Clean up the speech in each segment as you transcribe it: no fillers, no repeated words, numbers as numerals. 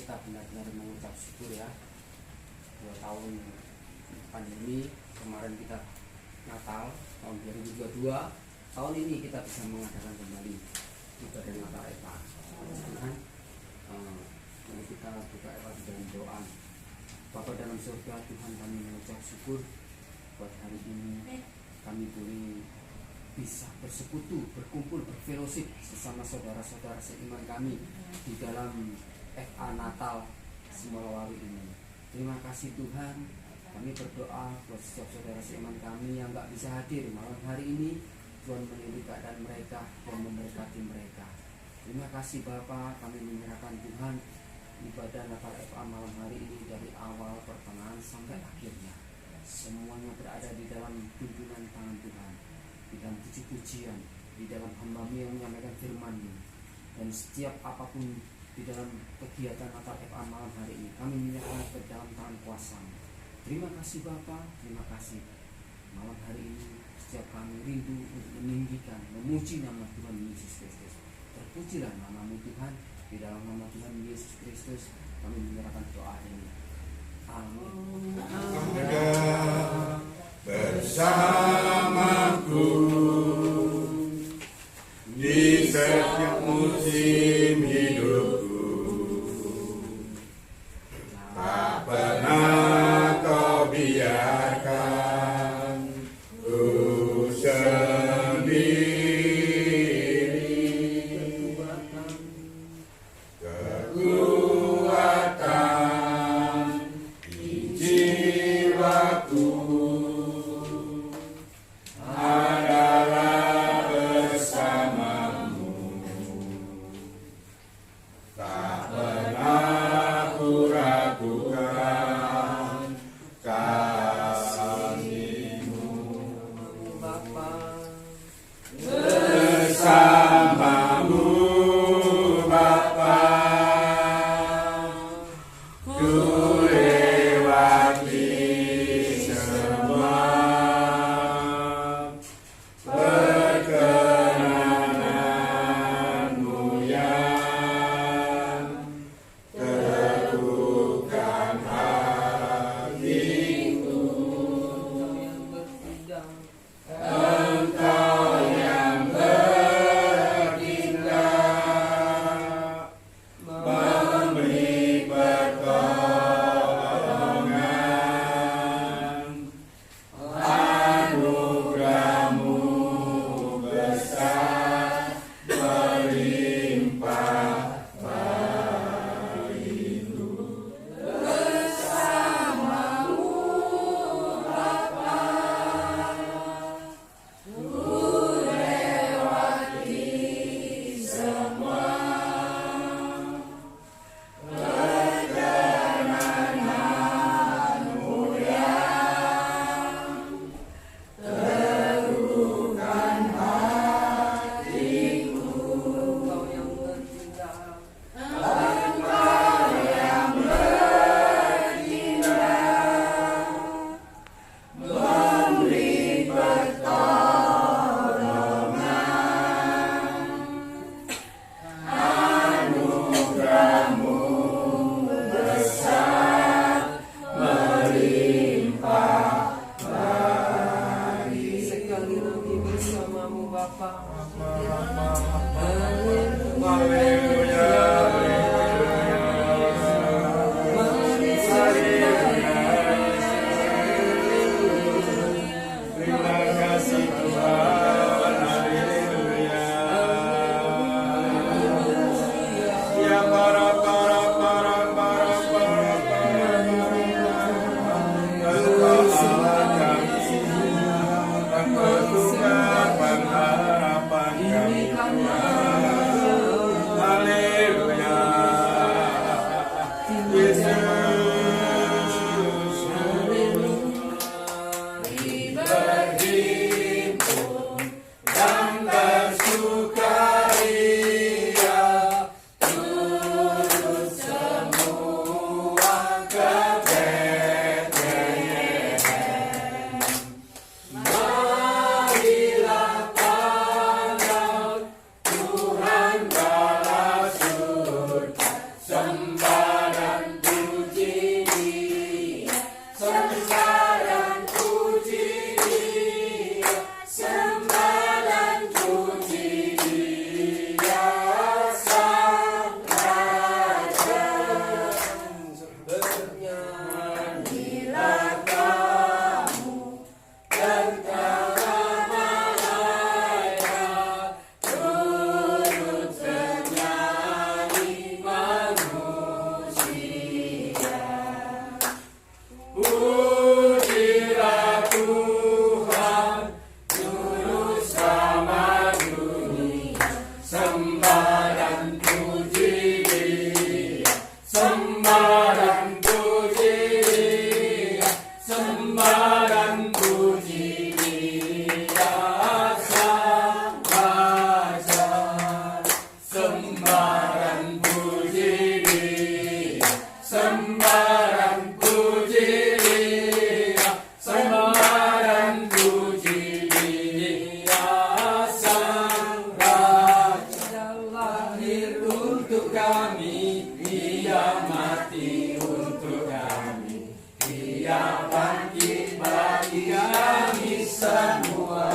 kita benar-benar mengucap syukur ya. 2 tahun pandemi, kemarin kita Natal tahun 2022, tahun ini kita bisa mengadakan kembali ibadah Natal Eva. Kan? Mari kita buka Eva dengan doa. Bapa dalam surga, Tuhan, kami mengucap syukur buat hari ini kami boleh bisa bersekutu, berkumpul, berfellowship sesama saudara-saudara seiman kami di dalam FA Natal Simolowali ini. Terima kasih Tuhan, kami berdoa buat setiap saudara seiman kami yang gak bisa hadir malam hari ini. Tuhan melindungi keadaan mereka dan memberkati mereka. Terima kasih Bapa, kami menyerahkan Tuhan ibadah Natal FA malam hari ini dari awal, pertengahan sampai akhirnya. Semuanya berada di dalam pimpinan tangan Tuhan, di dalam puji-pujian, di dalam hamba-Mu yang menyampaikan firman-Mu, dan setiap apapun di dalam kegiatan Natal FA malam hari ini kami menyerahkan ke dalam tangan kuasa-Mu. Terima kasih Bapa, terima kasih. Malam hari ini setiap kami rindu untuk meninggikan, memuji nama Tuhan Yesus Kristus. Terpujilah nama-Mu Tuhan, di dalam nama Tuhan Yesus Kristus kami menyerahkan doa ini. Amin. Bersamaku di setiap musim hidupku, tak pernah Kau biarkan ku sendiri. Kekuatan di jiwaku adalah bersama-Mu, tak pernah ku ragukan kasih-Mu. Bersama-Mu Bapa, ku lewati semua perkenanan-Mu yang teguhkan hatiku. Engkau yang bertindak memberi pertolongan, anugerah-Mu besar melimpah bagiku. Bersama-Mu Bapa, ku lewati semua perkenanan-Mu yang teguhkan hatiku. Engkau yang bertindak memberi pertolongan, anugerah-Mu besar melimpah bagi. Sekali lagi bersama-Mu Bapa. Haleluya. Terima kasih Tuhan. Haleluya. Ya para Engkau Allah kami, Engkau Tuhan pengharapan kami. Haleluya. Yesus, berhimpun dan bersukaria, Tuhan kami, Dia mati untuk kami, Dia bangkit bagi kami semua.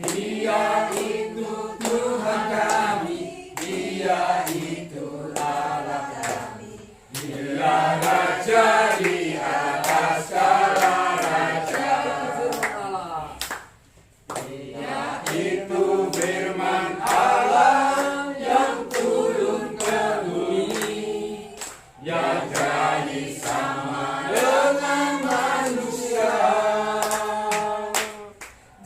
Dia itu Tuhan kami, Dia itu Allah kami, Dia Raja di atas segala raja. Dia itu firman Allah yang turun ke bumi, yang jadi sama dengan manusia.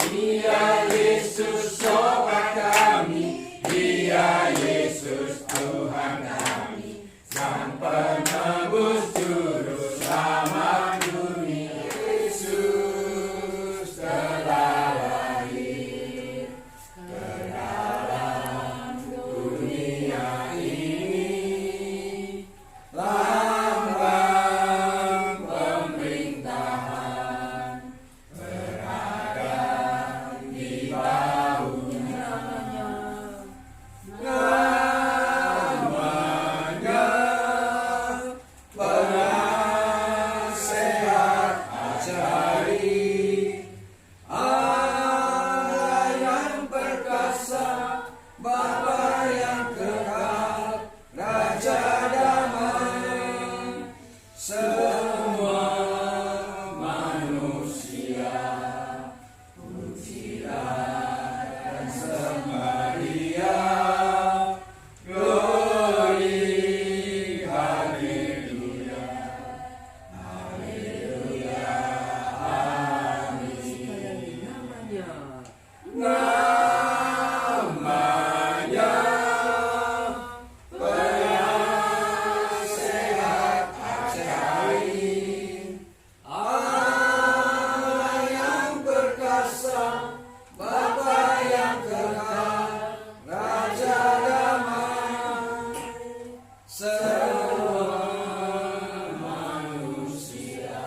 Dia Yesus sobat kami, Dia Yesus Tuhan kami, Sang penebus juru selamat dunia. Yesus telah lahir ke dalam dunia ini, lambang pemerintahan berada di bahunya. Namanya penasehat ajaib, Allah yang perkasa, Bapa yang kekal, Raja damai. Semua manusia pujilah dan sembahlah, glory, haleluya, haleluya, amin. Namanya penasehat ajaib, Allah yang perkasa, Bapa yang kekal, Raja damai. Semua manusia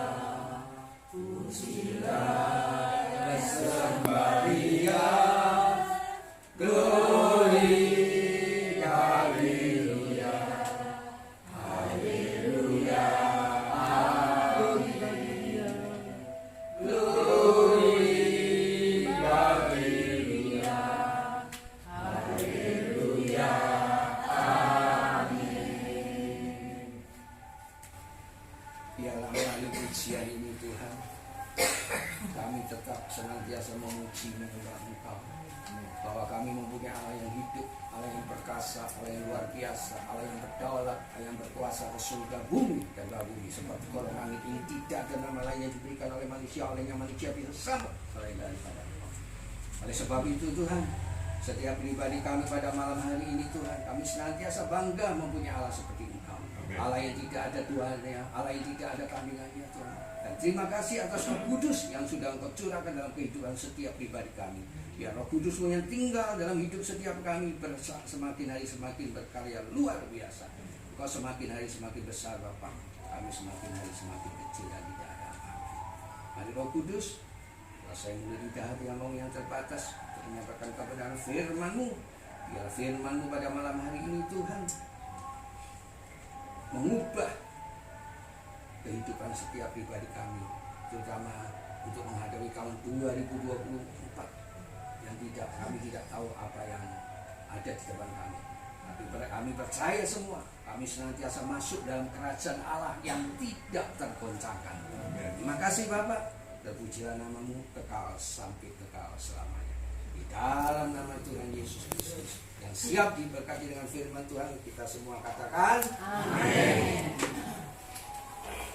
pujilah dan sembahlah, glory, haleluya, haleluya, amin. Glory, haleluya, haleluya, amin. Biarlah melalui pujian ini Tuhan, kami tetap senantiasa memuji menyembah Engkau, bahwa kami mempunyai Allah yang hidup, Allah yang perkasa, Allah yang luar biasa, Allah yang berdaulat, Allah yang berkuasa ke surga, bumi dan bawah bumi. Sebab kalau langit ini tidak ada nama lain yang diberikan oleh manusia, olehnya manusia bisa selamat selain daripada Engkau. Oleh sebab itu Tuhan, setiap pribadi kami pada malam hari ini Tuhan, kami senantiasa bangga mempunyai Allah seperti Engkau, Allah yang tidak ada Tuhannya, Allah yang tidak ada tandingannya Tuhan. Dan terima kasih atas Roh Kudus yang sudah Engkau curahkan dalam kehidupan setiap pribadi kami. Biar Roh Kudus-Mu yang tinggal dalam hidup setiap kami semakin hari semakin berkarya luar biasa. Engkau semakin hari semakin besar Bapa, kami semakin hari semakin kecil dan tidak ada apa-apa. Mari Roh Kudus, kuasa yang mulia di hati yang terbatas untuk menyampaikan kebenaran firman-Mu. Biar firman-Mu pada malam hari ini Tuhan mengubah kehidupan setiap pribadi kami, terutama untuk menghadapi tahun 2024 yang kami tidak tahu apa yang ada di depan kami. Tapi kami percaya semua, kami senantiasa masuk dalam kerajaan Allah yang tidak tergoncangkan. Terima kasih Bapak, terpujilah nama-Mu kekal sampai kekal selamanya. Di dalam nama Tuhan Yesus Kristus yang siap diberkati dengan firman Tuhan, kita semua katakan amin.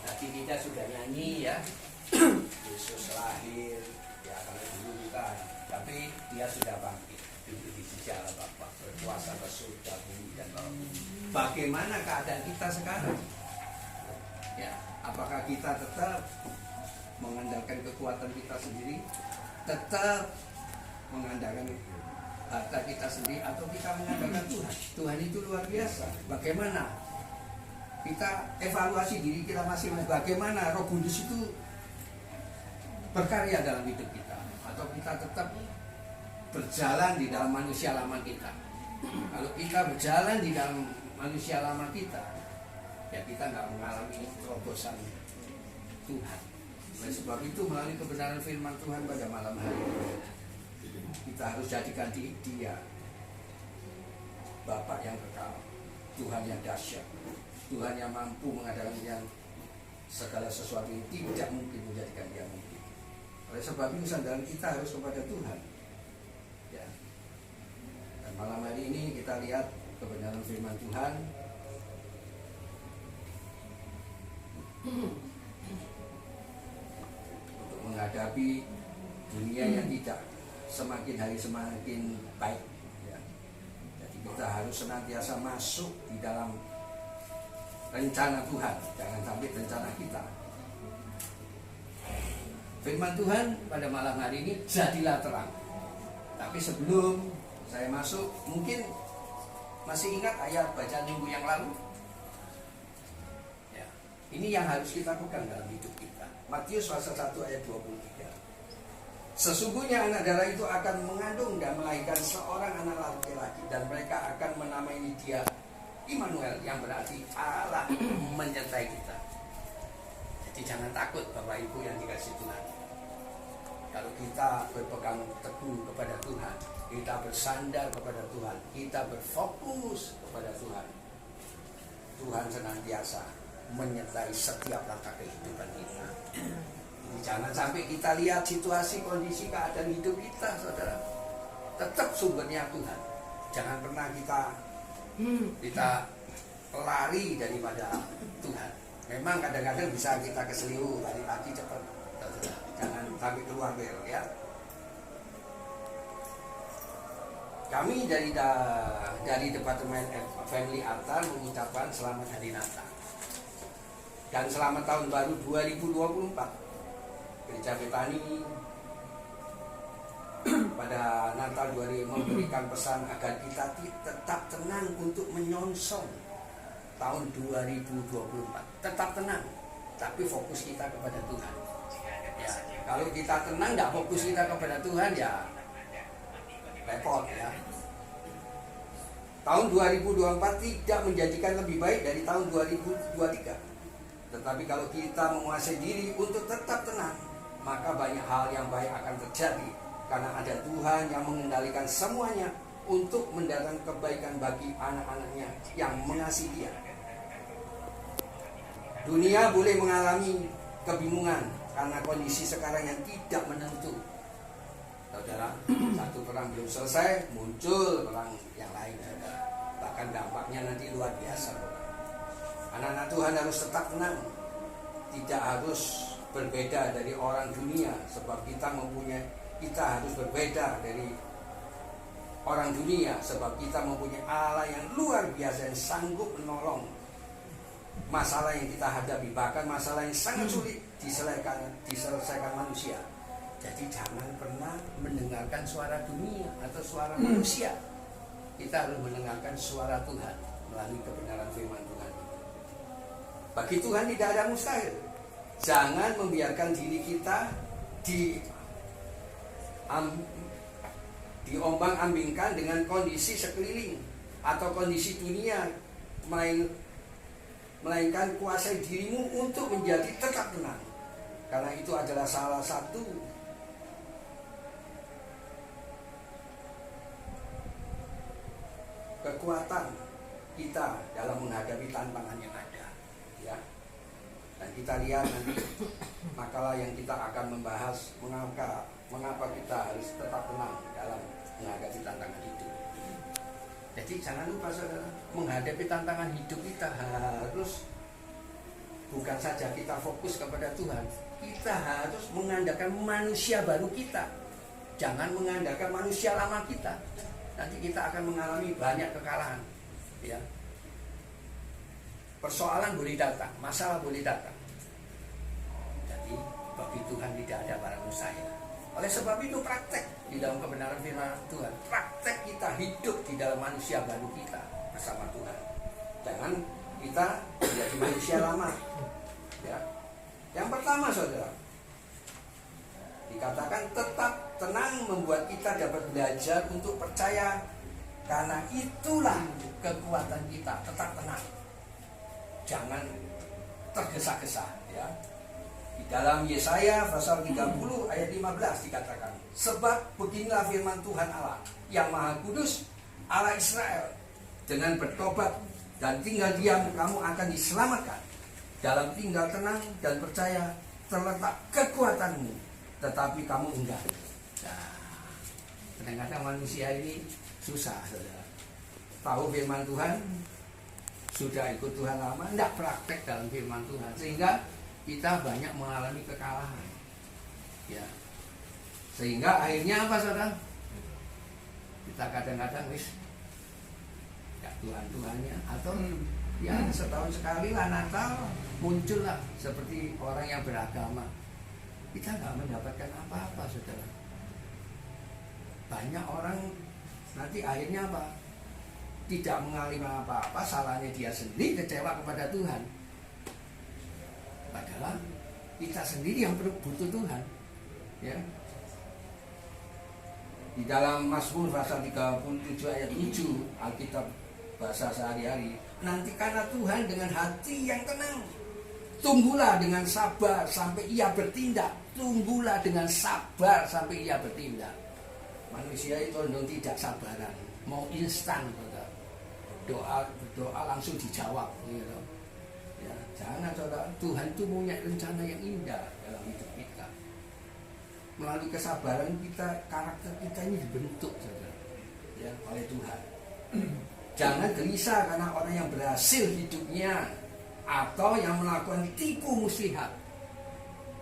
Tadi kita sudah nyanyi ya, Yesus lahir, ya kalau dulu bukan, tapi Dia sudah bangkit, duduk di sisi Allah Bapa, berkuasa ke surga, bumi dan bawah bumi. Bagaimana keadaan kita sekarang? Ya, apakah kita tetap mengandalkan kekuatan kita sendiri, tetap mengandalkan harta kita sendiri, atau kita mengandalkan Tuhan? Tuhan itu luar biasa. Bagaimana kita evaluasi diri kita masing-masing, bagaimana Roh Kudus itu berkarya dalam hidup kita, atau kita tetap berjalan di dalam manusia lama kita? Kalau kita berjalan di dalam manusia lama kita, ya kita nggak mengalami terobosan Tuhan. Oleh sebab itu melalui kebenaran firman Tuhan pada malam hari ini, kita harus jadikan Dia Bapa yang kekal, Tuhan yang dahsyat, Tuhan yang mampu mengadakan yang segala sesuatu yang tidak mungkin menjadikan Dia mungkin. Oleh sebab itu sandaran kita harus kepada Tuhan. Ya. Dan malam hari ini kita lihat kebenaran firman Tuhan. Untuk menghadapi dunia yang tidak semakin hari semakin baik. Kita harus senantiasa masuk di dalam rencana Tuhan, jangan sampai rencana kita. Firman Tuhan pada malam hari ini, jadilah terang. Tapi sebelum saya masuk, mungkin masih ingat ayat bacaan minggu yang lalu? Ya, ini yang harus kita pegang dalam hidup kita. Matius pasal 1 ayat 23. Sesungguhnya anak darah itu akan mengandung dan melahirkan seorang anak laki-laki, dan mereka akan menamai dia Immanuel, yang berarti Allah menyertai kita. Jadi jangan takut Bapak Ibu yang dikasihi Tuhan. Kalau kita berpegang teguh kepada Tuhan, kita bersandar kepada Tuhan, kita berfokus kepada Tuhan, Tuhan senantiasa menyertai setiap langkah kehidupan kita. Jangan sampai kita lihat situasi, kondisi, keadaan hidup kita, saudara. Tetap sumbernya Tuhan. Jangan pernah kita lari daripada Tuhan. Memang kadang-kadang bisa kita keseliu, lari pagi cepat. Jangan sampai keluar bel, ya. Kami dari Departemen Family Altar mengucapkan selamat hari Natal dan selamat tahun baru 2024. Gereja Betani pada Natal 2000 memberikan pesan agar kita tetap tenang untuk menyongsong tahun 2024. Tetap tenang, tapi fokus kita kepada Tuhan. Ya, kalau kita tenang, nggak fokus kita kepada Tuhan, ya repot, ya. Tahun 2024 tidak menjadikan lebih baik dari tahun 2023. Tetapi kalau kita menguasai diri untuk tetap tenang, maka banyak hal yang baik akan terjadi, karena ada Tuhan yang mengendalikan semuanya untuk mendatangkan kebaikan bagi anak-anaknya yang mengasihi Dia. Dunia boleh mengalami kebingungan karena kondisi sekarang yang tidak menentu. Saudara, satu perang belum selesai, muncul perang yang lain, saudara. Bahkan dampaknya nanti luar biasa. Anak-anak Tuhan harus tetap tenang, tidak harus berbeda dari orang dunia, sebab kita harus berbeda dari orang dunia, sebab kita mempunyai Allah yang luar biasa, yang sanggup menolong masalah yang kita hadapi, bahkan masalah yang sangat sulit diselesaikan manusia. Jadi jangan pernah mendengarkan suara dunia atau suara manusia. Kita harus mendengarkan suara Tuhan melalui kebenaran firman Tuhan. Bagi Tuhan tidak ada mustahil. Jangan membiarkan diri kita diombang-ambingkan dengan kondisi sekeliling atau kondisi dunia, melainkan kuasai dirimu untuk menjadi tetap tenang. Karena itu adalah salah satu kekuatan kita dalam menghadapi tantangan yang ada, ya. Dan kita lihat nanti makalah yang kita akan membahas mengapa kita harus tetap tenang dalam menghadapi tantangan hidup. Jadi jangan lupa, saudara, menghadapi tantangan hidup kita harus bukan saja kita fokus kepada Tuhan, kita harus mengandalkan manusia baru kita. Jangan mengandalkan manusia lama kita. Nanti kita akan mengalami banyak kekalahan, ya. Persoalan boleh datang, masalah boleh datang. Jadi bagi Tuhan tidak ada barang mustahil. Oleh sebab itu praktek di dalam kebenaran firman Tuhan, praktek kita hidup di dalam manusia baru kita bersama Tuhan. Jangan kita menjadi manusia lama, ya. Yang pertama, saudara, dikatakan tetap tenang membuat kita dapat belajar untuk percaya Karena itulah kekuatan kita. Tetap tenang, jangan tergesa-gesa ya. Di dalam Yesaya pasal 30 ayat 15 dikatakan, sebab beginilah firman Tuhan Allah yang Maha Kudus, Allah Israel, dengan bertobat dan tinggal diam kamu akan diselamatkan. Dalam tinggal tenang dan percaya terletak kekuatanmu, tetapi kamu enggak. Nah, kadang-kadang manusia ini susah, saudara. Tahu firman Tuhan, sudah ikut Tuhan lama, enggak praktek dalam firman Tuhan, sehingga kita banyak mengalami kekalahan. Ya. Sehingga akhirnya apa, saudara? Kita kadang-kadang enggak Tuhan-Tuhannya, atau ya setahun sekali lah Natal muncullah seperti orang yang beragama. Kita nggak mendapatkan apa-apa, saudara. Banyak orang nanti akhirnya apa? Tidak mengalami apa-apa, salahnya dia sendiri, kecewa kepada Tuhan. Padahal kita sendiri yang butuh Tuhan. Ya. Di dalam Mazmur pasal 37 ayat 7 Alkitab bahasa sehari-hari, nantikanlah Tuhan dengan hati yang tenang. Tunggulah dengan sabar sampai ia bertindak. Tunggulah dengan sabar sampai ia bertindak. Manusia itu condong tidak sabaran, mau instan, saudara. Doa langsung dijawab, gitu. Ya, jangan, saudara. Tuhan itu punya rencana yang indah dalam hidup kita. Melalui kesabaran kita, karakter kita ini dibentuk, saudara, ya, oleh Tuhan. Jangan gelisah karena orang yang berhasil hidupnya atau yang melakukan tipu muslihat.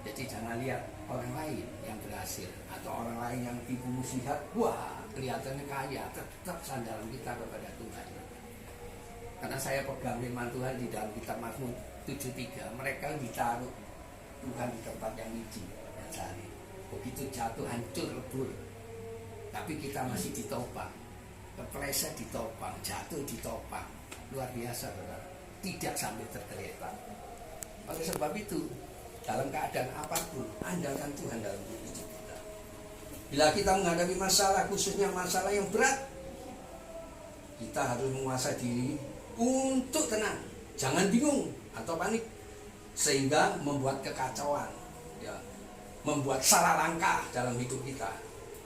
Jadi jangan lihat orang lain yang berhasil atau orang lain yang tipu muslihat, wah kelihatannya kaya. Tetap sandaran kita kepada Tuhan. Karena saya pegang firman Tuhan di dalam kitab Mazmur 73, mereka ditaruh Tuhan di tempat yang licin dan sari. Begitu jatuh hancur lebur, tapi kita masih ditopang. Kepleset ditopang, jatuh ditopang. Luar biasa, saudara. Tidak sampai tergeletak. Oleh sebab itu, dalam keadaan apapun, andalkan Tuhan dalam hidup kita. Bila kita menghadapi masalah, khususnya masalah yang berat, kita harus menguasai diri untuk tenang. Jangan bingung atau panik, sehingga membuat kekacauan, ya, membuat salah langkah dalam hidup kita.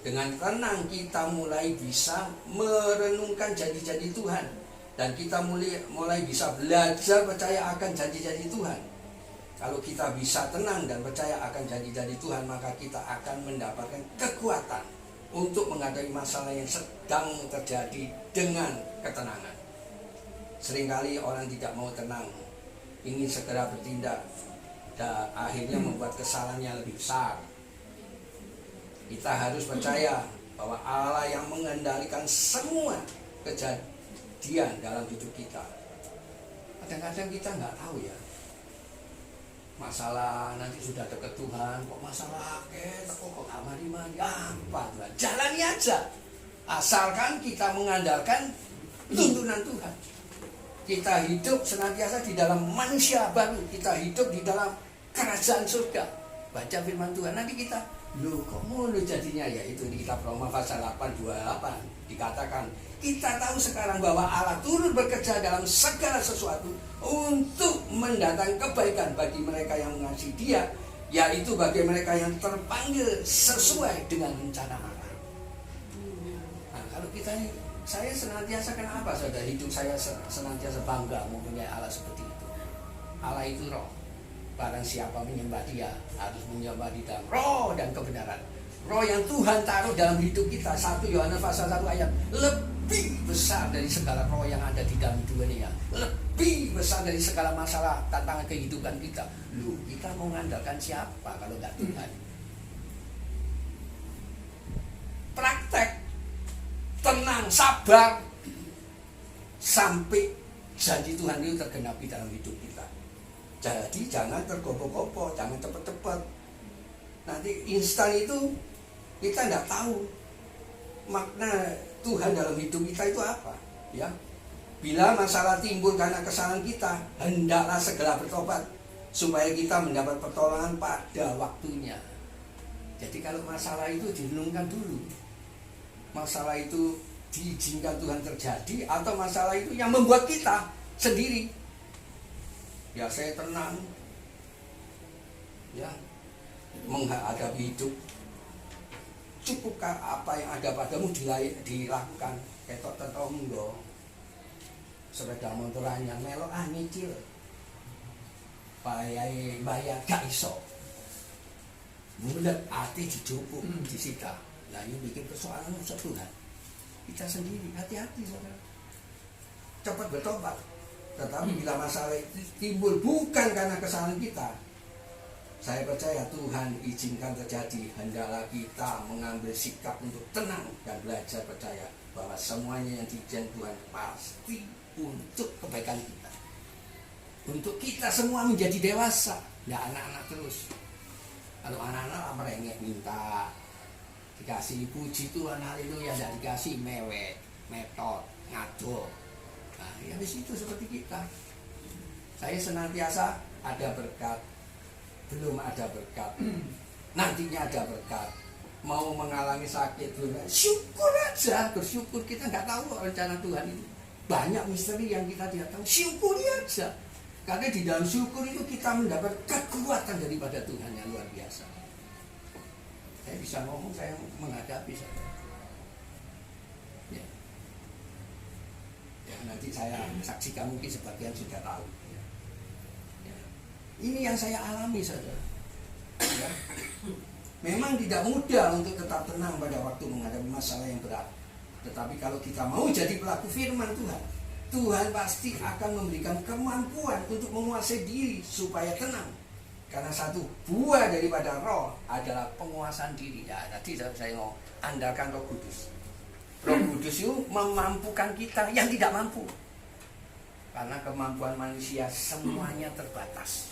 Dengan tenang kita mulai bisa merenungkan janji-janji Tuhan, dan kita mulai bisa belajar percaya akan janji-janji Tuhan. Kalau kita bisa tenang dan percaya akan janji-janji Tuhan, maka kita akan mendapatkan kekuatan untuk menghadapi masalah yang sedang terjadi dengan ketenangan. Seringkali orang tidak mau tenang, ingin segera bertindak, dan akhirnya membuat kesalahan yang lebih besar. Kita harus percaya bahwa Allah yang mengendalikan semua kejadian dalam hidup kita. Kadang-kadang kita nggak tahu ya, masalah nanti sudah dekat Tuhan, kok masalah kok gak mari-mari, apa Tuhan, jalani aja, asalkan kita mengandalkan tuntunan Tuhan. Kita hidup senantiasa di dalam manusia baru, kita hidup di dalam kerajaan surga. Baca firman Tuhan, nanti kita, loh kok mulu jadinya, ya itu di kitab Roma pasal 8:28 dikatakan, kita tahu sekarang bahwa Allah turut bekerja dalam segala sesuatu untuk mendatangkan kebaikan bagi mereka yang mengasihi Dia, yaitu bagi mereka yang terpanggil sesuai dengan rencana Allah. Nah, kalau kita ini, saya senantiasa kenapa, saudara, hidup saya senantiasa bangga mempunyai Allah seperti itu. Allah itu roh. Barang siapa menyembah Dia harus menyembah di dalam roh dan kebenaran. Roh yang Tuhan taruh dalam hidup kita, 1 Yohanes pasal 1 ayat, lebih besar dari segala roh yang ada di dalam dunia, lebih besar dari segala masalah tantangan kehidupan kita. Loh, kita mau mengandalkan siapa kalau nggak Tuhan? Praktek, tenang, sabar sampai janji Tuhan itu tergenapi dalam hidup kita. Jadi jangan tergopoh-gopoh, jangan cepat-cepat. Nanti instan itu kita tidak tahu makna Tuhan dalam hidup kita itu apa, ya. Bila masalah timbul karena kesalahan kita, hendaklah segera bertobat supaya kita mendapat pertolongan pada waktunya. Jadi kalau masalah itu direnungkan dulu, masalah itu diizinkan Tuhan terjadi, atau masalah itu yang membuat kita sendiri ya saya tenang ya menghadapi hidup. Cukupkah apa yang ada padamu dilakukan? Ketok tetonggo sepeda motorannya melok nyicil bayar gak iso mulet hati dijupuk disita. Nah ini bikin persoalan urusan Tuhan kita sendiri. Hati-hati saudara, cepat bertobat. Tetapi bila masalah itu timbul bukan karena kesalahan kita, saya percaya Tuhan izinkan terjadi, hendaklah kita mengambil sikap untuk tenang dan belajar percaya bahwa semuanya yang diizinkan Tuhan pasti untuk kebaikan kita, untuk kita semua menjadi dewasa, tidak anak-anak terus. Kalau anak-anak merengek minta dikasih puji Tuhan, haleluya, tidak dikasih mewek, metot, ngado. Nah, ya di situ seperti kita. Saya senantiasa ada berkat, belum ada berkat, nantinya ada berkat. Mau mengalami sakit belum, syukur aja, bersyukur. Kita nggak tahu rencana Tuhan itu. Banyak misteri yang kita tidak tahu, syukuri aja. Karena di dalam syukur itu kita mendapat kekuatan daripada Tuhan yang luar biasa. Saya bisa ngomong, saya menghadapi saja. Ya. Ya, nanti saya saksikan, mungkin sebagian sudah tahu. Ya. Ya. Ini yang saya alami saja. Ya. Memang tidak mudah untuk tetap tenang pada waktu menghadapi masalah yang berat. Tetapi kalau kita mau jadi pelaku firman Tuhan, Tuhan pasti akan memberikan kemampuan untuk menguasai diri supaya tenang. Karena satu buah daripada roh adalah penguasaan diri. Ya, tadi saya mau andalkan Roh Kudus. Roh Kudus itu memampukan kita yang tidak mampu. Karena kemampuan manusia semuanya terbatas.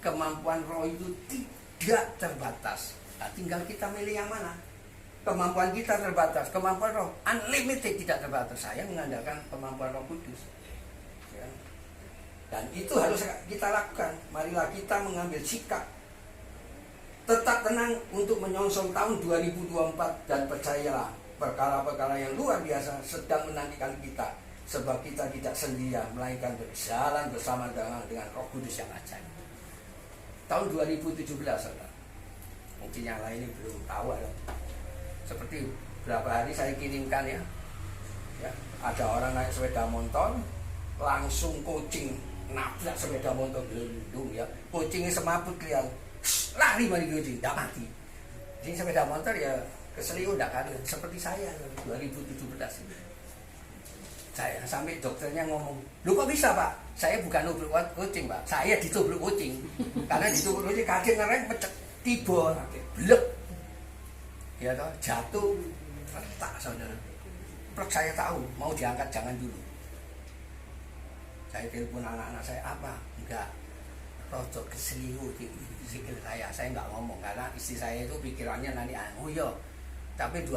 Kemampuan roh itu tidak terbatas. Nah, tinggal kita milih yang mana. Kemampuan kita terbatas, kemampuan roh unlimited, tidak terbatas. Saya mengandalkan kemampuan Roh Kudus. Ya. Dan itu harus kita lakukan. Marilah kita mengambil sikap tetap tenang untuk menyongsong tahun 2024, dan percayalah perkara-perkara yang luar biasa sedang menantikan kita, sebab kita tidak sendirian, melainkan berjalan bersama dengan Roh Kudus yang ajaib. Tahun 2017, saudara. Mungkin yang lain ini belum tahu ya. Seperti berapa hari saya kirimkan ya, ada orang naik sepeda motor, langsung kucing nabrak sepeda motor gelundung ya, kucingnya semaput kelihatan, lari mari kucing, tidak mati. Jadi sepeda motor ya keseliu tidak ada, seperti saya 2017 ini. Saya sampai dokternya ngomong, lu kok bisa pak? Saya bukan nubruk kucing pak, saya ditubruk kucing. Karena ditubruk kucing kaki ngereng pecek, tiba, blek. Ya toh, jatuh, retak saudara. Plek saya tahu, mau diangkat jangan dulu. Saya telepon anak-anak saya, apa? Enggak, rodok keseliu di sikil saya enggak ngomong. Karena istri saya itu pikirannya nanti, oh iya. Tapi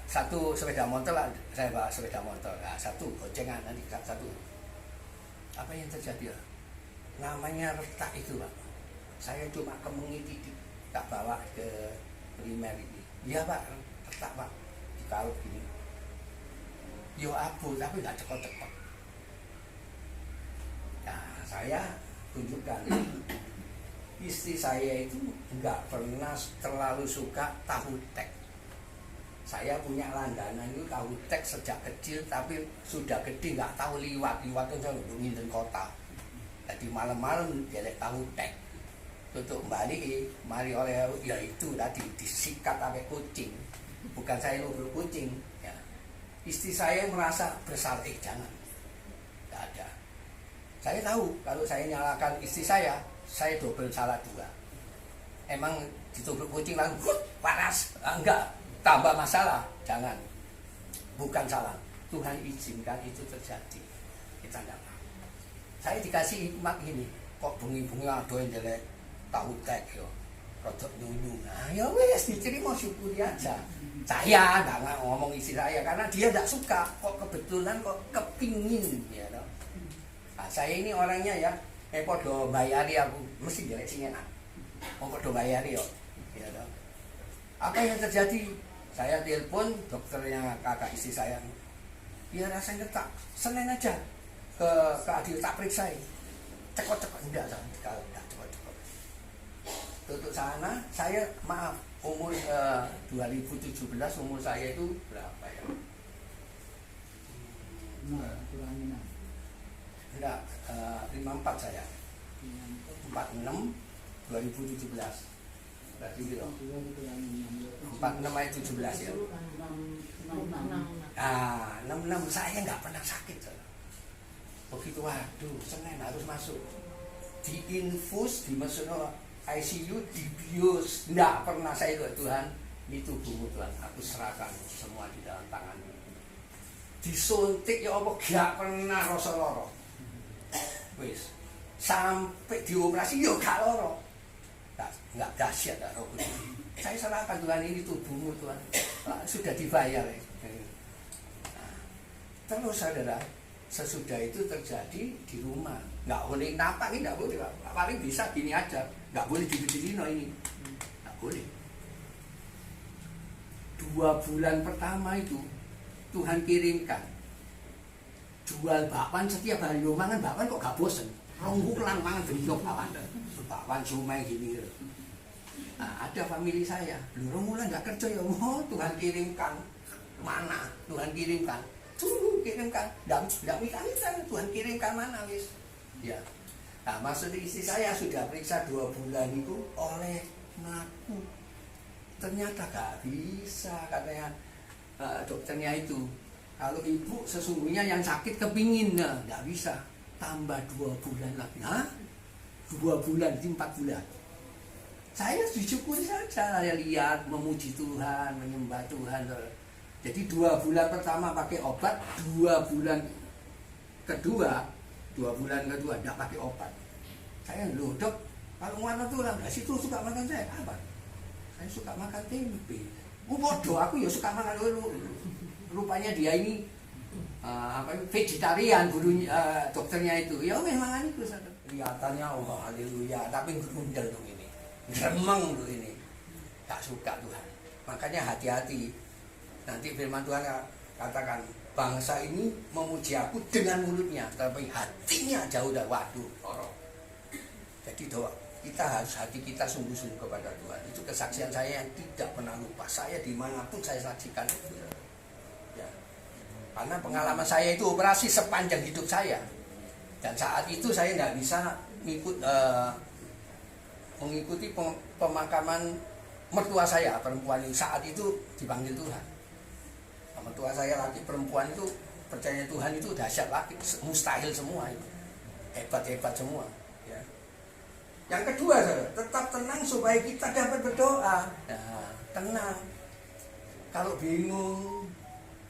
satu sepeda motor lah, saya bawa sepeda motor. Nah, satu gocengan, nanti satu. Apa yang terjadi? Namanya retak itu pak. Saya cuma kemengi titik, tak bawa ke primer ini. Iya pak, retak pak, dikalut gini. Yo abu, tapi nggak cepet-cepet. Nah, saya tunjukkan. Istri saya itu nggak pernah terlalu suka tahu tek. Saya punya langganan itu tahu tek sejak kecil, tapi sudah gede nggak tahu liwat. Liwat itu saya udah nginten kota. Jadi malam-malam jelek tahu tek. Tutup balik, mari oleh ya itu tadi disikat sampai kucing. Bukan saya nubruk kucing. Ya. Istri saya merasa bersalah, jangan. Tidak ada. Saya tahu kalau saya nyalakan istri saya double salah dua. Emang ditubruk kucing langsung panas, enggak, tambah masalah, jangan. Bukan salah. Tuhan izinkan itu terjadi. Kita tidak tahu. Saya dikasih hikmat ini, kok bunyi-bunyi ada yang jelek. Tahu tek yo, rodok nyunyu. Nah, ya wes diterima, syukuri aja. Saya nggak ngomong istri saya karena dia tidak suka. Kok kebetulan kok kepingin, ya toh. Nah, saya ini orangnya ya, podo bayari aku mesti jelek sing enak. Podo bayari yo, ya toh. Apa yang terjadi? Saya telepon dokternya kakak istri saya, ya rasanya tak Senin aja ke Adil tak periksa, cekot-cekot enggak cekot-cekot. Untuk sana saya maaf umur 2017 umur saya itu berapa ya? Enggak, 54 saya. 46 2017. Berarti gitu. 46 ayat 17 ya. 66 saya nggak pernah sakit. Begitu waduh, Senin harus masuk. Di infus, di mesono ICU, di bios, nggak pernah saya ke Tuhan. Ini tubuhmu Tuhan, aku serahkan semua di dalam tanganmu. Disuntik ya apa gak pernah rasa loro. Wis sampai dioperasi ya gak loro. Nggak dahsyat tak roh kudus. Saya serahkan Tuhan, ini tubuhmu Tuhan. Sudah dibayar ya. Nah, terus saudara, sesudah itu terjadi di rumah. Nggak boleh napak, ini nggak boleh. Paling bisa gini aja. Nggak boleh diberdiri ini. Nggak boleh. 2 bulan pertama itu Tuhan kirimkan jual bakwan setiap hari. Mangan bakwan kok gak bosen. Ronggu kelang mangan beriok bakwan cuma gini. Nah, ada famili saya, belum mulai nggak kerja ya, Tuhan kirimkan mana? Tuhan kirimkan, kirimkan, nggak minta, Tuhan kirimkan mana wis? Ya, nah maksud istri saya sudah periksa 2 bulan itu oleh ngaku, ternyata gak bisa katanya dokternya itu. Kalau ibu sesungguhnya yang sakit kepingin, nggak bisa, tambah 2 bulan lagi, 2 bulan, 4 bulan. Saya disyukuri saja, saya lihat memuji Tuhan, menyembah Tuhan. Jadi 2 bulan pertama pakai obat, 2 bulan kedua tidak pakai obat. Saya loh dok, kalau mana tuh orang nggak situ suka makan saya apa? Saya suka makan tempe. Bodoh, aku ya suka makan dulu. Rupanya dia ini vegetarian, gurunya dokternya itu. Ya memang itu kelihatannya oh haleluya, tapi grundel dong ini. Gremeng tuh ini, tak suka Tuhan. Makanya hati-hati. Nanti firman Tuhan katakan bangsa ini memuji aku dengan mulutnya, tapi hatinya jauh dari waduh, lorong. Jadi doa kita harus hati kita sungguh-sungguh kepada Tuhan. Itu kesaksian saya yang tidak pernah lupa. Saya dimanapun saya saksikan itu. Ya. Karena pengalaman saya itu operasi sepanjang hidup saya. Dan saat itu saya nggak bisa mengikuti pemakaman mertua saya perempuan itu. Saat itu dipanggil Tuhan. Nah, mertua saya laki perempuan itu percaya Tuhan itu dahsyat lagi, mustahil semua itu, hebat semua. Ya. Yang kedua, tetap tenang supaya kita dapat berdoa. Nah, tenang. Kalau bingung,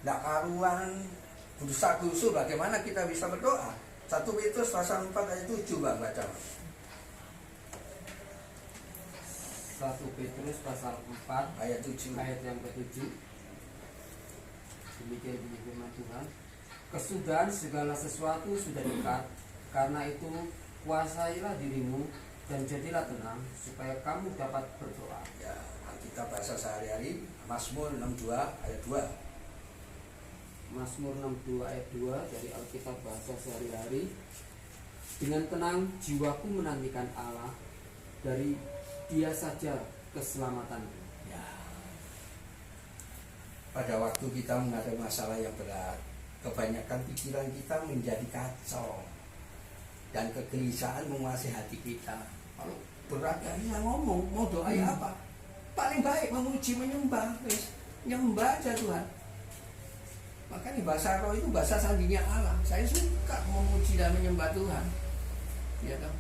tidak karuan, berusaha kusuk, bagaimana kita bisa berdoa? 1 Petrus pasal 4 ayat 7 Bang baca. 1 Petrus pasal 4 ayat 7 ayat yang ke-7. Demikian bunyi firman Tuhan. Kesudahan segala sesuatu sudah dekat, karena itu kuasailah dirimu dan jadilah tenang supaya kamu dapat berdoa. Ya, kita bahasa sehari-hari Mazmur 62 ayat 2. Mazmur 62 ayat 2 dari Alkitab bahasa sehari-hari. Dengan tenang jiwaku menantikan Allah, dari Dia saja keselamatan. Ya. Pada waktu kita menghadapi masalah yang berat, kebanyakan pikiran kita menjadi kacau dan kegelisahan menguasai hati kita. Kalau berat ya ngomong, mau doa ya apa? Paling baik memuji, menyembah, nyembah aja Tuhan. Makanya bahasa roh itu bahasa sandinya Allah. Saya suka memuji dan menyembah Tuhan. Ya kan?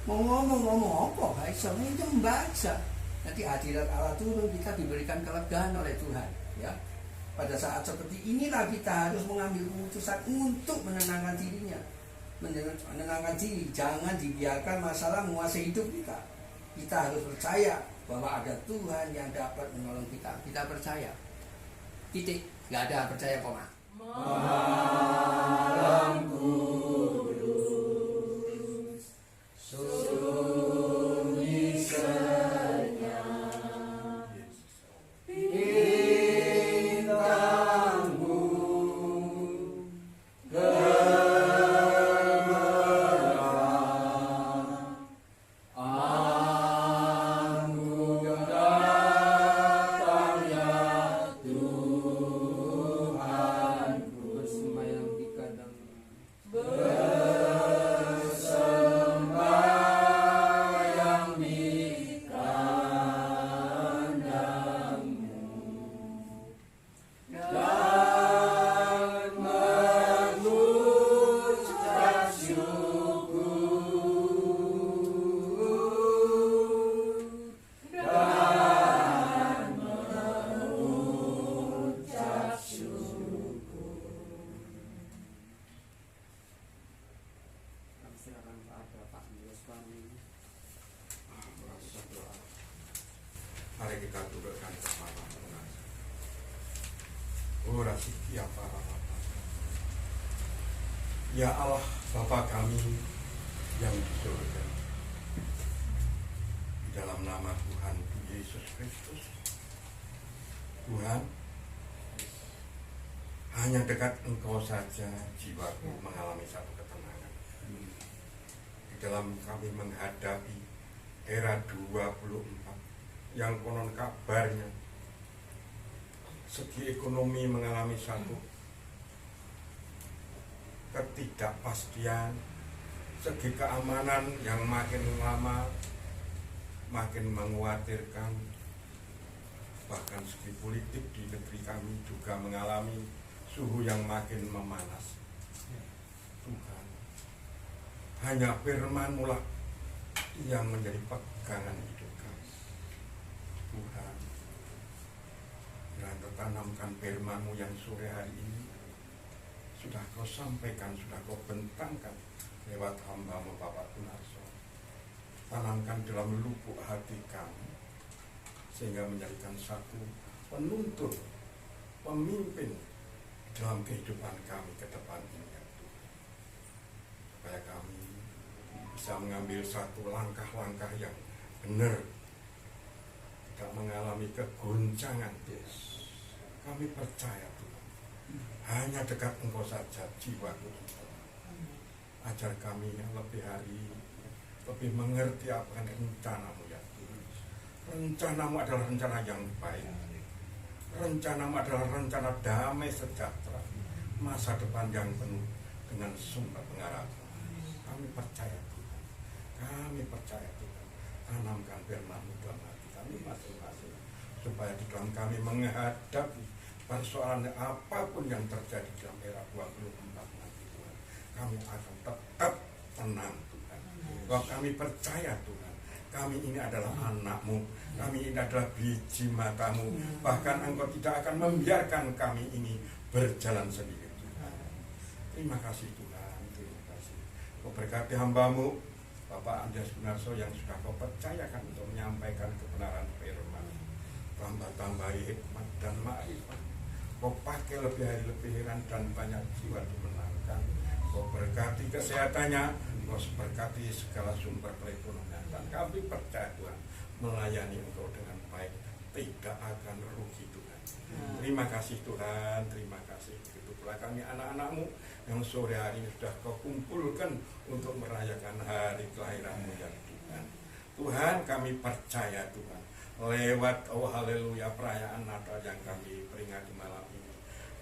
Mau ngomong apa? Baik, soalnya nyembah aja. Nanti hadirat Allah turun, kita diberikan kelegaan oleh Tuhan. Ya. Pada saat seperti inilah kita harus mengambil keputusan untuk menenangkan dirinya, menenangkan diri. Jangan dibiarkan masalah menguasai hidup kita. Kita harus percaya bahwa ada Tuhan yang dapat menolong kita. Kita percaya. Titik. Nggak ada percaya koma. Malam kudus, sunyi senyap. kasih ya para Bapa. Ya Allah Bapa kami yang di surga, di dalam nama Tuhan Yesus Kristus, Tuhan, hanya dekat Engkau saja jiwaku mengalami satu ketenangan. Di dalam kami menghadapi era 24 yang konon kabarnya segi ekonomi mengalami satu ketidakpastian, segi keamanan yang makin lama makin mengkhawatirkan, bahkan segi politik di negeri kami juga mengalami suhu yang makin memanas. Tuhan, hanya firman-Mu lah yang menjadi pegangan hidup kami. Tuhan, Kau tanamkan firman-Mu yang sore hari ini sudah Kau sampaikan, sudah Kau bentangkan lewat hamba-Mu Bapak Gunarso. Tanamkan dalam lubuk hati kami sehingga menjadikan satu penuntun, pemimpin dalam kehidupan kami ke depan ini, ya Tuhan. Supaya kami bisa mengambil satu langkah-langkah yang benar, tidak mengalami kegoncangan. Kami percaya Tuhan, hanya dekat Engkau saja jiwaku. Ajar kami yang lebih hari lebih mengerti apa rencana-Mu, ya Tuhan. Rencana-Mu adalah rencana yang baik. Rencana-Mu adalah rencana damai sejahtera, masa depan yang penuh dengan sumber pengharapan. Kami percaya Tuhan, kami percaya Tuhan. Tanamkan firman-Mu dalam hati kami masing-masing, supaya di dalam kami menghadapi persoalan apapun yang terjadi dalam era 24 nanti, Tuhan, kami akan tetap tenang, Tuhan. Bahwa kami percaya Tuhan, kami ini adalah anak-Mu, kami ini adalah biji mata-Mu, bahkan Engkau tidak akan membiarkan kami ini berjalan sendiri, Tuhan. Terima kasih Tuhan, terima kasih. Kau berkati hamba-Mu Bapak Andreas Gunarso yang sudah Kau percayakan untuk menyampaikan kebenaran firman. Tambah-tambahi hikmat dan ma'rifat. Kau pakai lebih hari lebih heran dan banyak jiwa dimenangkan. Kau berkati kesehatannya, Kau berkati segala sumber perekonomian, dan kami percaya Tuhan melayani Engkau dengan baik, tidak akan rugi Tuhan. Terima kasih Tuhan, terima kasih. Begitu pula kami anak-anak-Mu yang sore hari ini sudah Kau kumpulkan untuk merayakan hari kelahiran-Mu, ya Tuhan. Tuhan, kami percaya Tuhan, lewat haleluya perayaan Natal yang kami peringati malam ini,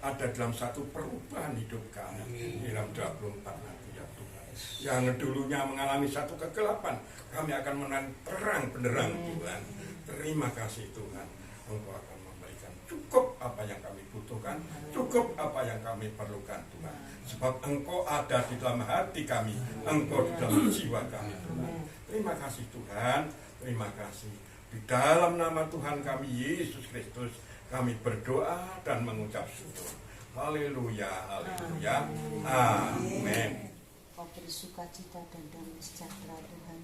ada dalam satu perubahan hidup kami di dalam 24 nanti, ya Tuhan. Yang dulunya mengalami satu kegelapan, kami akan menang terang benderang, Tuhan. Terima kasih Tuhan, Engkau akan memberikan cukup apa yang kami butuhkan, cukup apa yang kami perlukan, Tuhan. Sebab Engkau ada di dalam hati kami, Engkau di dalam jiwa kami, Tuhan. Terima kasih Tuhan, terima kasih. Di dalam nama Tuhan kami Yesus Kristus, kami berdoa dan mengucap syukur. Haleluya, haleluya, amin. Kau beri sukacita dan damai sejahtera Tuhan.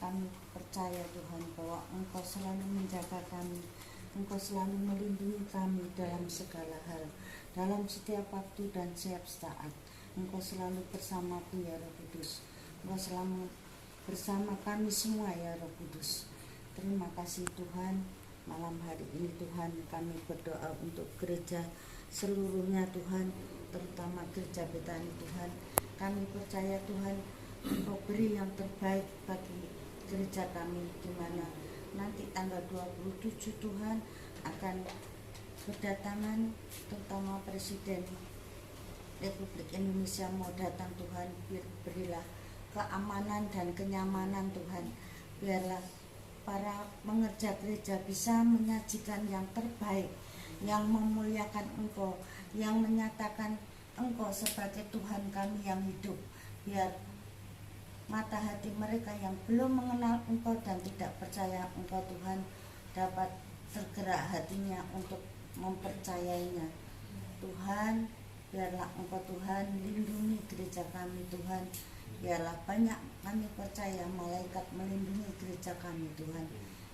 Kami percaya Tuhan bahwa Engkau selalu menjaga kami, Engkau selalu melindungi kami dalam segala hal, dalam setiap waktu dan setiap saat. Engkau selalu bersamaku, ya Roh Kudus. Engkau selalu bersama kami semua, ya Roh Kudus. Terima kasih Tuhan. Malam hari ini Tuhan, kami berdoa untuk gereja seluruhnya Tuhan, terutama gereja Betani Tuhan. Kami percaya Tuhan, Engkau beri yang terbaik bagi gereja kami, di mana nanti tanggal 27 Tuhan akan berdatangan, terutama Presiden Republik Indonesia mau datang Tuhan. Berilah keamanan dan kenyamanan Tuhan. Biarlah para pengerja gereja bisa menyajikan yang terbaik, yang memuliakan Engkau, yang menyatakan Engkau sebagai Tuhan kami yang hidup. Biar mata hati mereka yang belum mengenal Engkau dan tidak percaya Engkau Tuhan dapat tergerak hatinya untuk mempercayainya. Tuhan, biarlah Engkau Tuhan lindungi gereja kami Tuhan. Biarlah banyak kami percaya malaikat melindungi gereja kami Tuhan,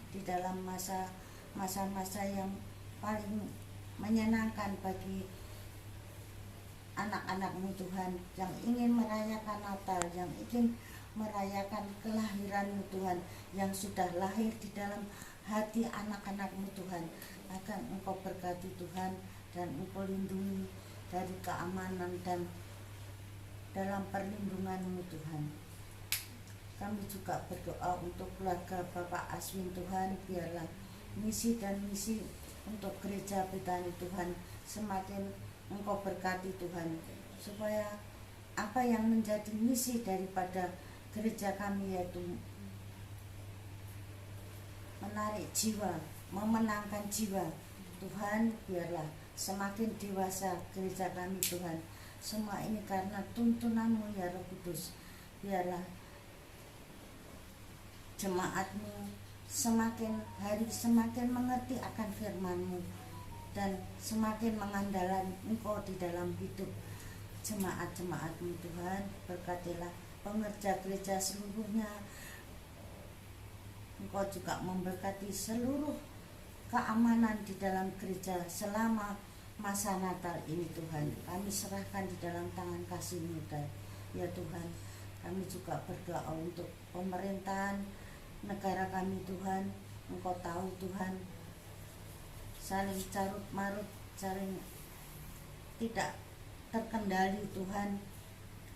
di dalam masa-masa yang paling menyenangkan bagi anak-anak-Mu Tuhan yang ingin merayakan Natal, yang ingin merayakan kelahiran-Mu Tuhan, yang sudah lahir di dalam hati anak-anak-Mu Tuhan. Akan Engkau berkati Tuhan, dan Engkau lindungi dari keamanan dan dalam perlindungan-Mu Tuhan. Kami juga berdoa untuk keluarga Bapak Aswin Tuhan, biarlah misi dan misi untuk gereja Betani Tuhan semakin Engkau berkati Tuhan, supaya apa yang menjadi misi daripada gereja kami, yaitu menarik jiwa, memenangkan jiwa Tuhan, biarlah semakin dewasa gereja kami Tuhan. Semua ini karena tuntunan-Mu ya Roh Kudus. Biarlah jemaat-Mu semakin hari semakin mengerti akan firman-Mu, dan semakin mengandalkan Engkau di dalam hidup jemaat-jemaat-Mu Tuhan. Berkatilah pengerja gereja seluruhnya. Engkau juga memberkati seluruh keamanan di dalam gereja selama masa Natal ini Tuhan. Kami serahkan di dalam tangan kasih-Mu ya Tuhan. Kami juga berdoa untuk pemerintahan negara kami Tuhan. Engkau tahu Tuhan, saling carut marut, saling tidak terkendali Tuhan,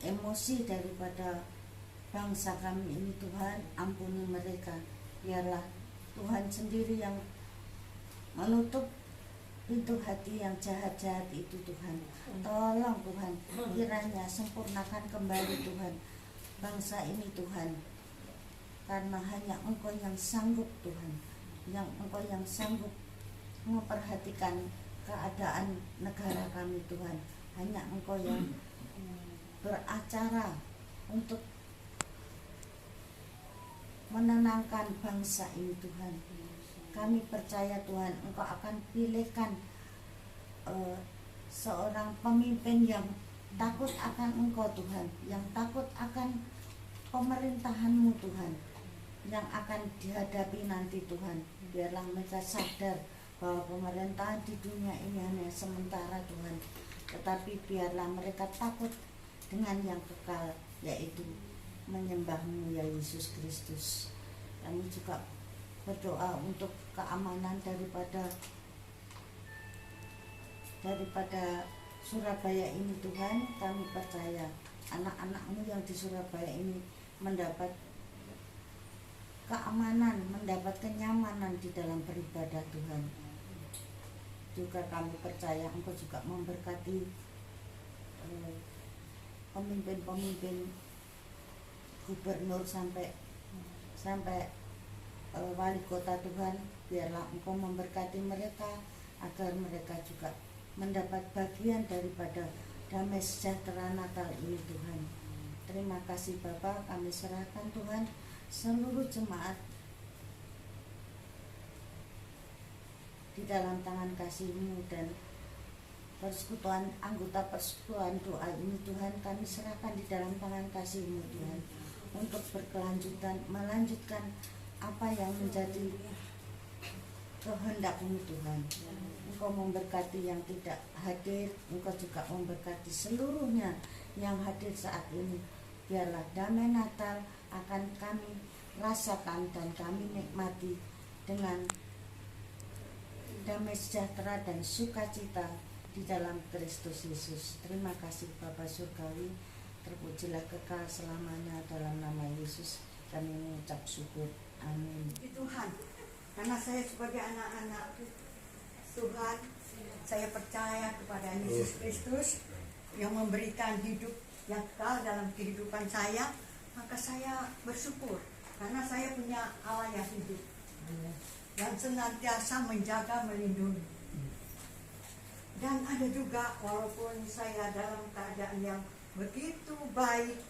emosi daripada bangsa kami ini Tuhan. Ampuni mereka, biarlah Tuhan sendiri yang menutup pintu hati yang jahat-jahat itu Tuhan. Tolong Tuhan, kiranya sempurnakan kembali Tuhan bangsa ini Tuhan, karena hanya Engkau yang sanggup Tuhan, yang Engkau yang sanggup memperhatikan keadaan negara kami Tuhan. Hanya Engkau yang beracara untuk menenangkan bangsa ini Tuhan. Kami percaya Tuhan, Engkau akan pilihkan seorang pemimpin yang takut akan Engkau Tuhan, yang takut akan pemerintahan-Mu Tuhan, yang akan dihadapi nanti Tuhan. Biarlah mereka sadar bahwa pemerintahan di dunia ini hanya sementara Tuhan, tetapi biarlah mereka takut dengan yang kekal, yaitu menyembah-Mu ya Yesus Kristus. Kami juga berdoa untuk keamanan daripada Surabaya ini Tuhan. Kami percaya anak-anak-Mu yang di Surabaya ini mendapat keamanan, mendapat kenyamanan di dalam beribadah Tuhan. Juga kami percaya Engkau juga memberkati pemimpin-pemimpin, gubernur sampai wali kota Tuhan. Biarlah Engkau memberkati mereka, agar mereka juga mendapat bagian daripada damai sejahtera Natal ini Tuhan. Terima kasih Bapa, kami serahkan Tuhan seluruh jemaat di dalam tangan kasih-Mu, dan persekutuan, anggota persekutuan doa ini Tuhan kami serahkan di dalam tangan kasih-Mu Tuhan, untuk berkelanjutan, melanjutkan apa yang menjadi kehendak-Mu Tuhan. Engkau memberkati yang tidak hadir, Engkau juga memberkati seluruhnya yang hadir saat ini. Biarlah damai Natal akan kami rasakan dan kami nikmati dengan damai sejahtera dan sukacita di dalam Kristus Yesus. Terima kasih Bapa Surgawi, terpujilah kekal selamanya dalam nama Yesus kami mengucap syukur. Amin. Tuhan, karena saya sebagai anak-anak Tuhan, saya percaya kepada Yesus Kristus yang memberikan hidup yang kekal dalam kehidupan saya, maka saya bersyukur karena saya punya Allah yang hidup dan senantiasa menjaga, melindungi. Dan ada juga, walaupun saya dalam keadaan yang begitu baik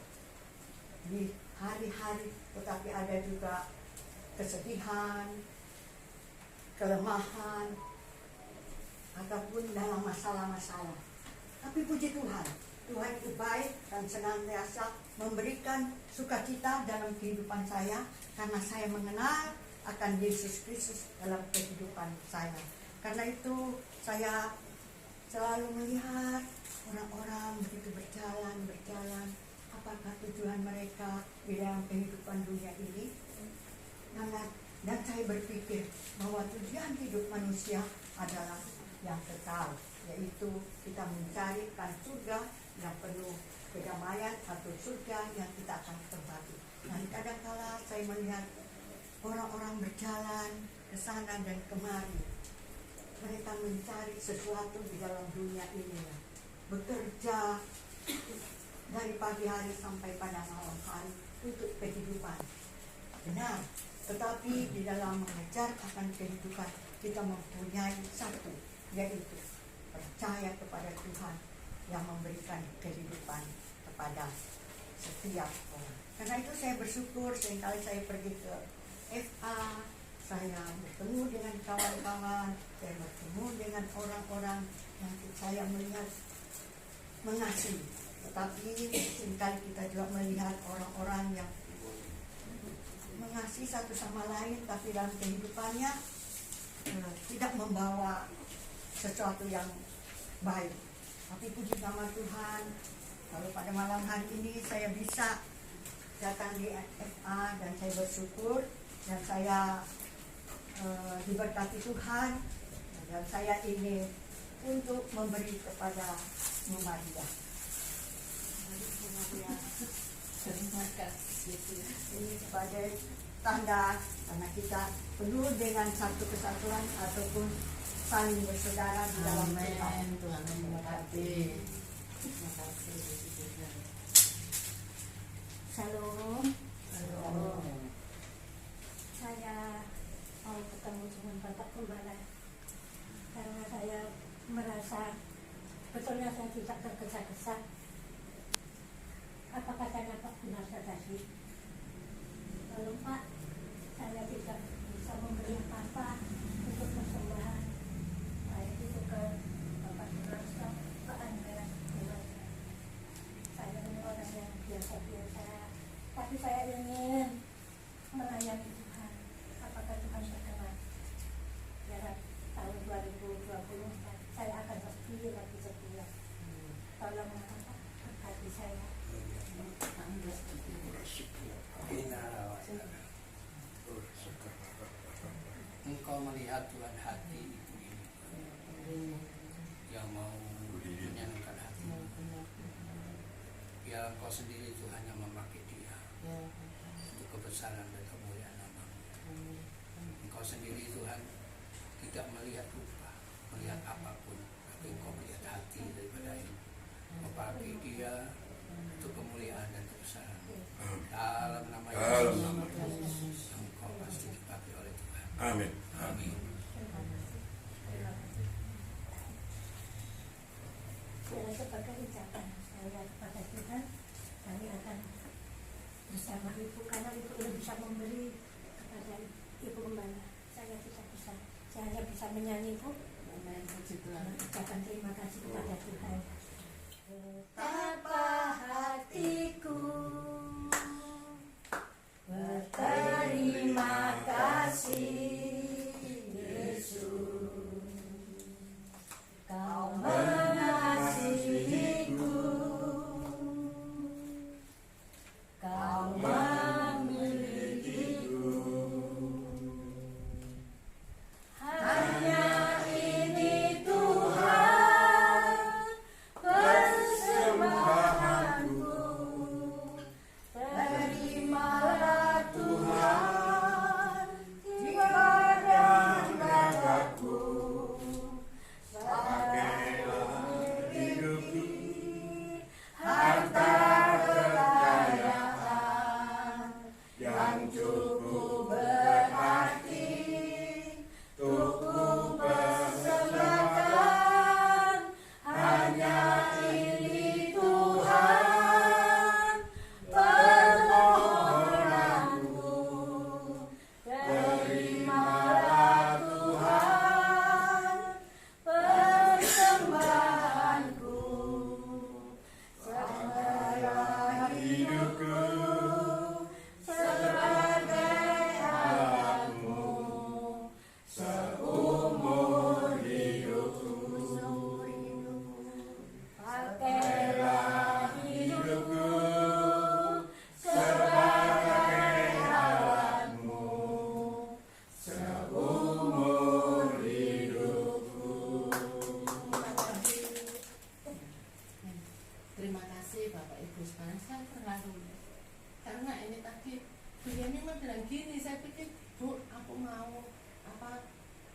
di hari-hari, tetapi ada juga kesedihan, kelemahan, ataupun dalam masalah-masalah. Tapi puji Tuhan, Tuhan itu baik dan senantiasa memberikan sukacita dalam kehidupan saya, karena saya mengenal akan Yesus Kristus dalam kehidupan saya. Karena itu saya selalu melihat orang-orang begitu berjalan, apakah tujuan mereka di dalam kehidupan dunia ini. Dan saya berpikir bahwa tujuan hidup manusia adalah yang kekal, yaitu kita mencarikan surga yang penuh kedamaian atau surga yang kita akan tempati. Nah, kadang-kala saya melihat orang-orang berjalan ke sana dan kemari. Mereka mencari sesuatu di dalam dunia ini, bekerja dari pagi hari sampai pada malam hari untuk kehidupan. Benar, tetapi di dalam mengejar akan kehidupan kita mempunyai satu, yaitu percaya kepada Tuhan yang memberikan kehidupan kepada setiap orang. Karena itu saya bersyukur seringkali saya pergi ke FA, saya bertemu dengan kawan-kawan, saya bertemu dengan orang-orang yang saya melihat mengasihi. Tetapi seringkali kita juga melihat orang-orang yang mengasihi satu sama lain, tapi dalam kehidupannya tidak membawa sesuatu yang baik. Tapi puji nama Tuhan, kalau pada malam hari ini saya bisa datang di FA dan saya bersyukur dan saya diberkati Tuhan, dan saya ingin untuk memberi kepada Muhammadiyah. Terima kasih. Ini sebagai tanda karena kita penuh dengan satu kesatuan ataupun saling bersaudara di dalam Tuhan. Tuhan memberkati. Terima kasih. Shalom. Halo. Saya mau ketemu dengan Bapak Gembala karena saya merasa betulnya saya tidak tergesa-gesa. Apa katanya Pak Gunarsa tadi? Kalau Pak, saya tidak bisa memberi apa-apa untuk persembahan, baik itu ke Bapak Gunarsa, Pak Andreas, saya ini orang yang biasa-biasa, tapi saya ingin melayani Tuhan. Apakah Tuhan berkenan? Ya, tahun 2024 saya akan lebih lagi setia. Tolong Bapak berkati saya. Engkau melihat Tuhan hati ibu ini yang mau menyenangkan hati. Ya, engkau sendiri Tuhan yang memakai dia untuk kebesaran dan kemuliaan nama-Mu. Engkau sendiri Tuhan tidak melihat rupa, melihat apapun, tapi engkau melihat hati daripada itu. Engkau pakai dia untuk kemuliaan dan kebesaran. Dalam nama Yesus, engkau pasti dipakai oleh Tuhan. Amin. Amin. Saya sebagai ucapan saya kepada Tuhan, kami akan bersama Ibu, karena Ibu belum bisa memberi kepada Ibu Gembala. Saya tidak bisa, saya hanya bisa menyanyi Bu. Ucapan terima kasih kepada Tuhan. Betapa hatiku berterima kasih Yesus, Kau mengasihiku, Kau memilikiku. Hanya ini Tuhan, persembahan saya terharu karena ini tadi Bu Yani bilang gini, saya pikir Bu aku mau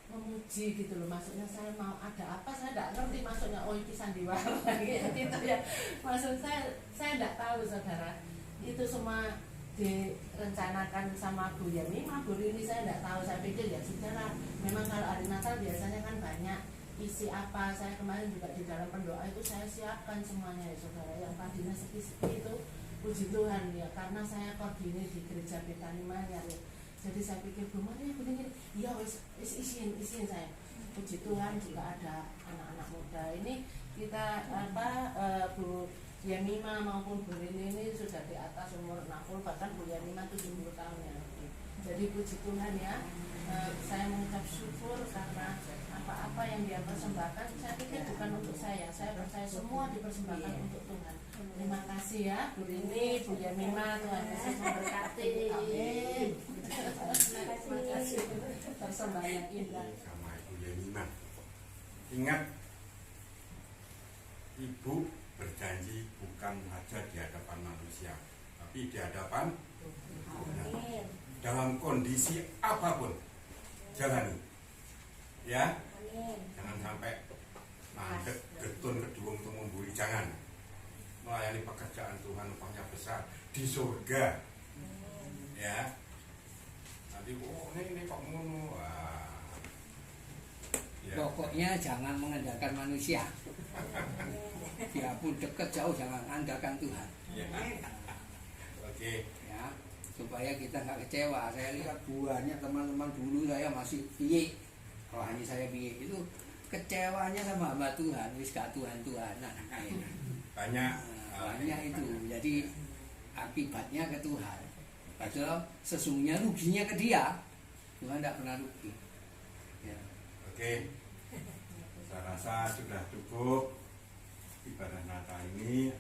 memuji gitu loh, maksudnya saya mau ada apa, saya tidak ngerti maksudnya itu sandiwara gitu ya, maksud saya tidak tahu saudara, itu semua direncanakan sama Bu Yani, Bu Rini saya tidak tahu, saya pikir ya sudah lah, memang kalau hari Natal biasanya kan banyak isi apa, saya kemarin juga di dalam pendoa itu saya siapkan semuanya ya saudara, yang tadinya sepi-sepi itu puji Tuhan ya, karena saya koordinir di gereja Betani Manyar ya. Jadi saya pikir Bu Maria begini, iya isiin saya. Puji Tuhan juga ada anak-anak muda. Ini kita Bu Yemima maupun Bu Rini ini sudah di atas umur 60, bahkan Bu Yemima 70 tahun ya. Jadi puji Tuhan ya. Saya mengucap syukur karena apa-apa yang dia persembahkan, saya pikir bukan untuk saya percaya semua dipersembahkan untuk Tuhan. Terima kasih ya Bu Rini, Bu Yemima, Tuhan Yesus memberkati. Amin. Terima kasih. Persembahan yang indah. Sama Ibu Yemima. Ingat, Ibu berjanji bukan hanya di hadapan manusia, tapi di hadapan Tuhan. Dalam kondisi apapun, jalani. Ya, jangan sampai mandek, getun, kedung, mengumburi, jangan. Melayani pekerjaan Tuhan upahnya besar di surga. Ya, nanti ini kok ngono. Ya. Pokoknya jangan mengandalkan manusia. Biarpun dekat jauh jangan andalkan Tuhan. Ya. Oke. Ya, supaya kita nggak kecewa. Saya lihat buahnya teman-teman dulu saya masih piye, rohani saya piye itu kecewanya sama hamba Tuhan, wis gak Tuhan-Tuhanan. Banyak itu. Jadi akibatnya ke Tuhan. Padahal sesungguhnya ruginya ke dia. Tuhan tidak pernah rugi. Ya. Oke. Saya rasa sudah cukup ibadah Natal ini.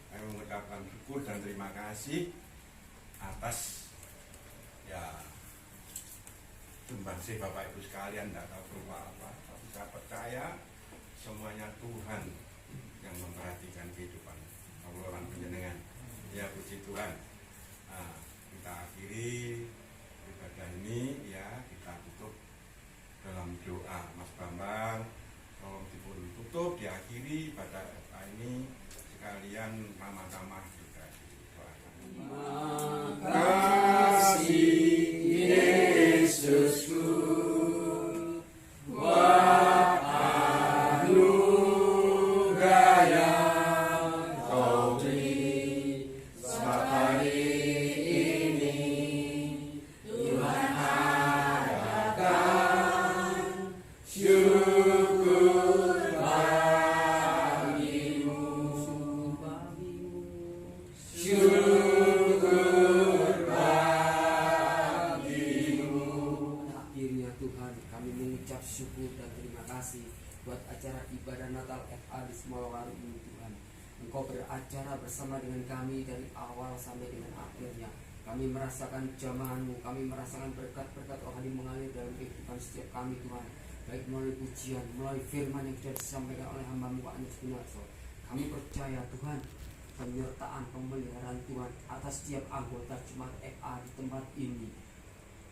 Saya mengucapkan syukur dan terima kasih atas ya sumbangsih Bapak Ibu sekalian, tidak tahu berupa apa, tapi saya percaya semuanya Tuhan yang memperhatikan kehidupan orang penjenengan. Ya puji Tuhan. Nah, kita akhiri ibadah ini ya, kita tutup dalam doa. Mas Bambang tolong dipun tutup, diakhiri ibadah ini sekalian sama-sama kita doakan. Makasih Yesusku buat anugerah yang Kau beri setiap hari ini. Tuhan adakan syukur bagimu, syukur bagimu. Akhirnya Tuhan, kami mengucap syukur dan terima kasih buat acara ibadah Natal FA di Semolawari ini Tuhan. Engkau beracara bersama dengan kami dari awal sampai dengan akhirnya. Kami merasakan jamahan-Mu, kami merasakan berkat-berkat rohani mengalir dalam kehidupan setiap kami Tuhan. Baik melalui pujian, melalui firman yang sudah disampaikan oleh hamba-Mu Pak Anies Gunarso. Kami percaya Tuhan, penyertaan pemeliharaan Tuhan atas setiap anggota jemaat FA di tempat ini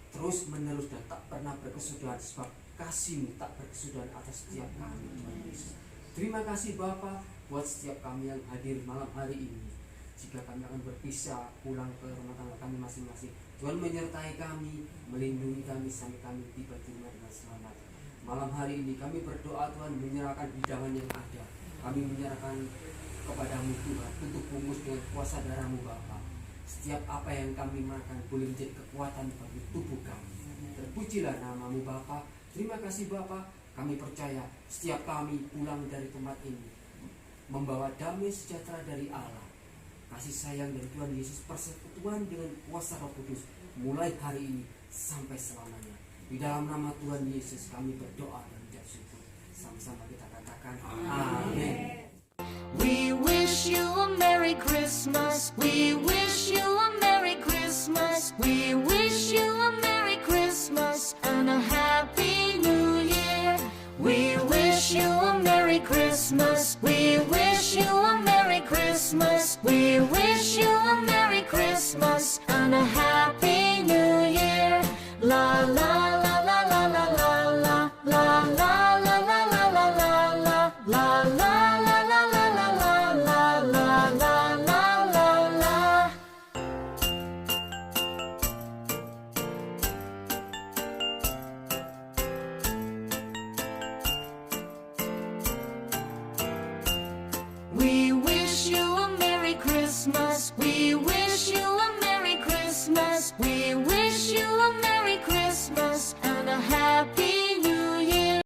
terus menerus dan tak pernah berkesudahan, sebab kasih-Mu tak berkesudahan atas setiap kami Tuhan Yesus. Terima kasih Bapa buat setiap kami yang hadir malam hari ini. Jika kami akan berpisah pulang ke rumah tangga kami masing-masing, Tuhan menyertai kami, melindungi kami sampai kami tiba di rumah dengan selamat. Malam hari ini kami berdoa Tuhan, menyerahkan hidangan yang ada. Kami menyerahkan kepada-Mu Tuhan, tutup bungkus dengan kuasa darah-Mu Bapa. Setiap apa yang kami makan boleh menjadi kekuatan bagi tubuh kami. Terpujilah nama-Mu Bapa. Terima kasih Bapa. Kami percaya setiap kami pulang dari tempat ini membawa damai sejahtera dari Allah, kasih sayang dari Tuhan Yesus, persekutuan dengan kuasa Roh Kudus mulai hari ini sampai selamanya. Di dalam nama Tuhan Yesus kami berdoa dan mengucap syukur. Sama-sama kita katakan amin. We wish you a Merry Christmas. We